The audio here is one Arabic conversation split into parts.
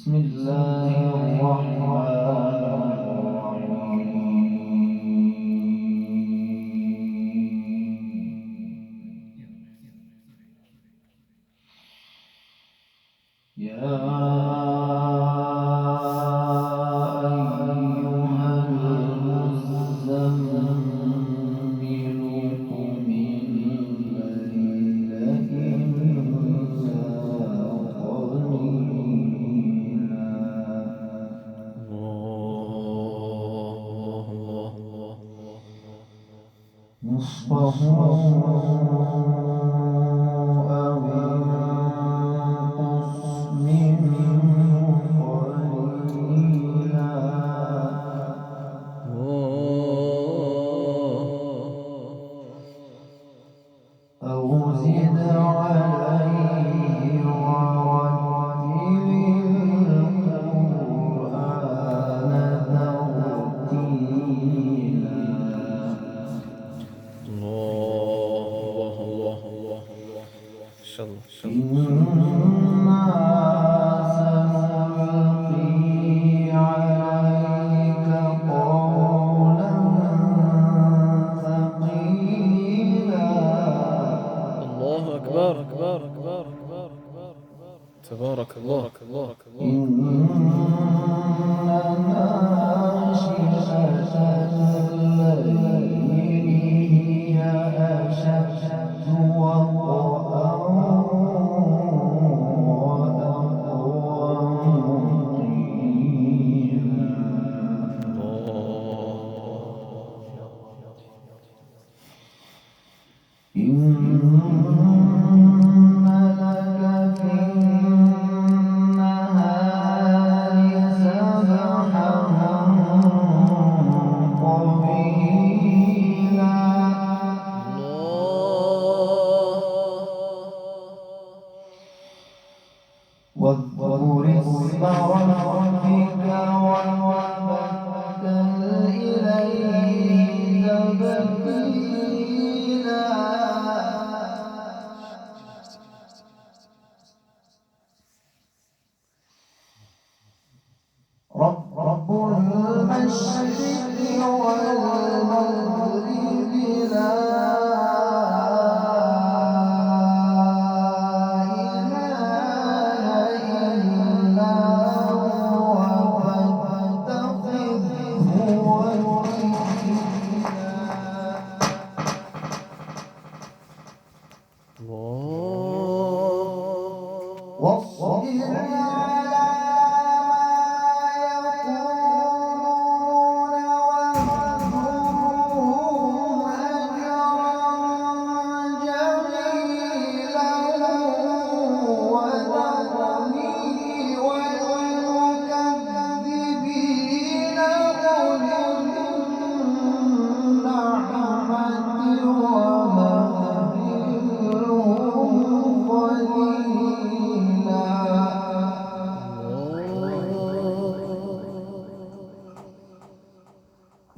بسم الله الرحمن الرحيم. نصفه أو انقص منه قليلا أو زد عليه ورتل القرآن ترتيلا. إنا سنلقي عليك قولا ثقيلا. الله أكبر تبارك الله. إن ناشئة الليل هي أشد وطئا وأقوم قيلا. إن لك في النهار سبحا طويلا. واذكر اسم ربك وتبتل إليه تبتيلا. رب المشرق والمغرب لا إله إلا هو فاتخذه وكيلا. واصبر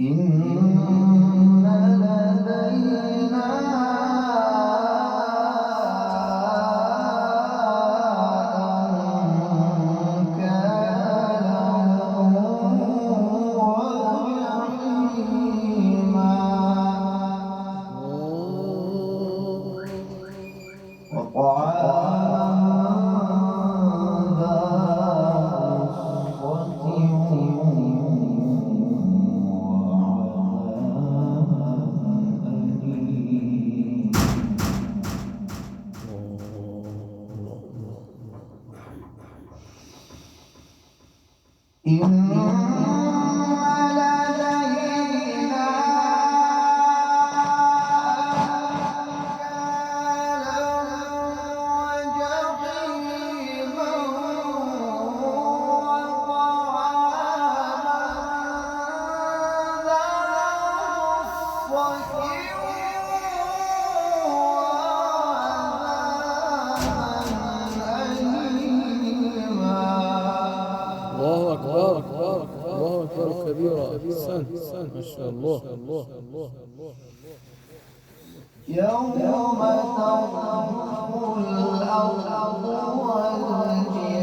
إن لدينا أنكالا وجحيما وطعاما ذا إن لدينا أنكالا وجحيما وطعاما ذا غصة وعذابا أليما. الله أكبر كبيرا. أحسنت ما شاء الله. يوم ترجف الأرض والجبال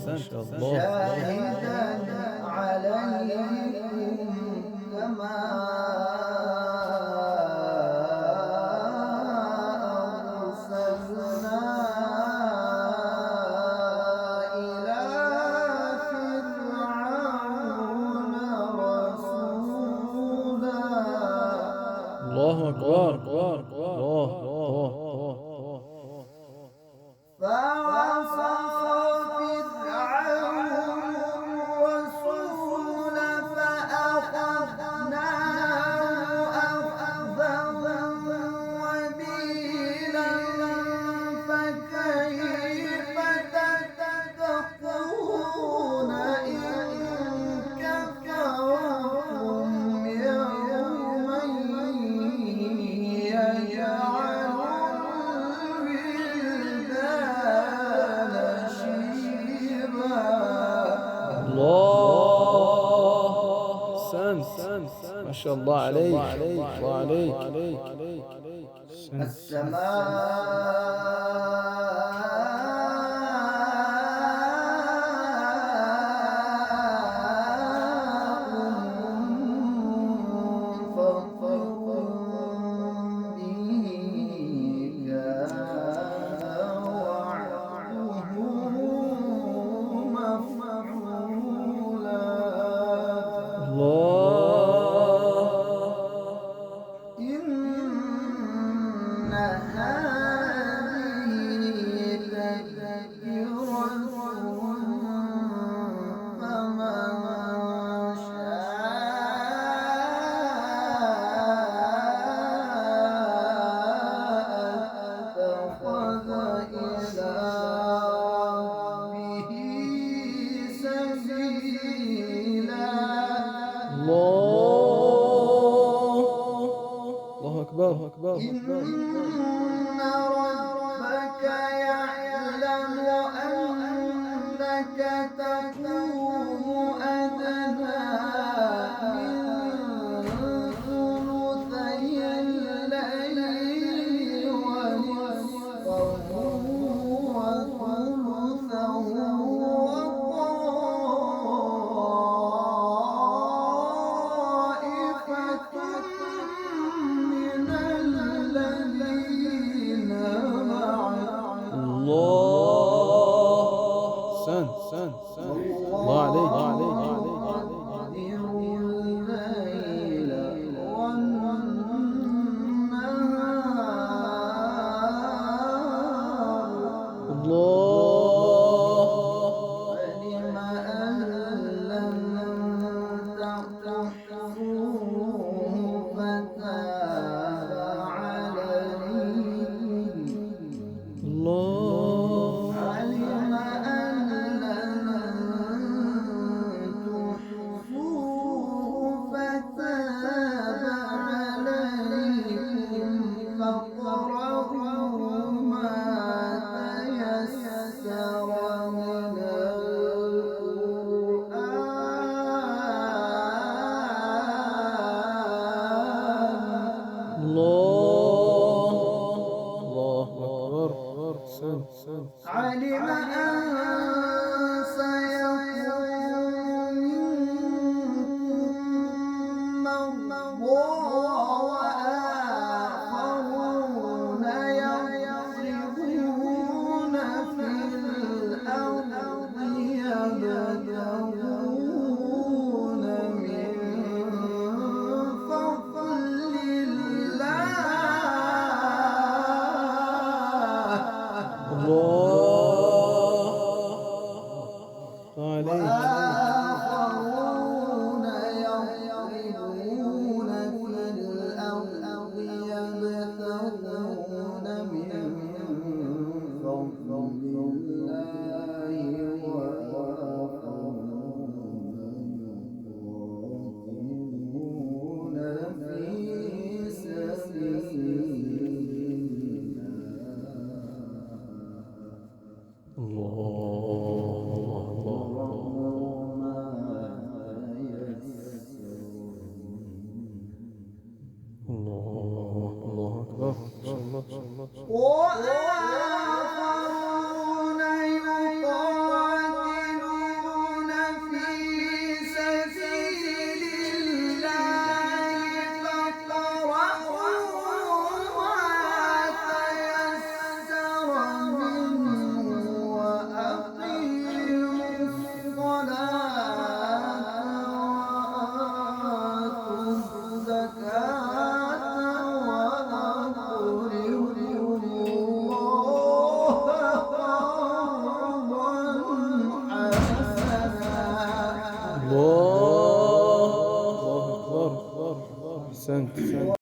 ما شاء الله. شاهدا عليكم كما أرسلنا إلى فرعون رسولا الله أكبر. الله. فعصى فرعون الرسول فأخذناه أخذا وبيلا فكيف تتقون إن كفرتم يوما يجعل الولدان شيبا الله. أحسنت. ما شاء الله عليك. الله عليك. أحسنت. الله. إن هذه تذكرة فمن شاء اتخذ إلى ربه سبيلا الله أكبر. إن ربك يعلم أنك تقوم أدنى من ثلثي الليل ونصفه وثلثه وطائفة من الذين معك الله. أحسنت. الله عليك. يقدر الليل والنهار الله. علم أن لن تحصوه فتاب عليكم الله. علم أن لن تحصوه فتاب عليكم فاقرؤوا ما تيسر من القرآن الله أكبر. أحسنت. علم أن سيكون منكم مرضى وآخرون يضربون في الأرض يبتغون من فضل الله الله عليك. وآخرون يضربون في الأرض يبتغون من فضل الله وآخرون يقاتلون في سبيل الله أكبر. ما شاء الله. وآخرون يقاتلون أحسنت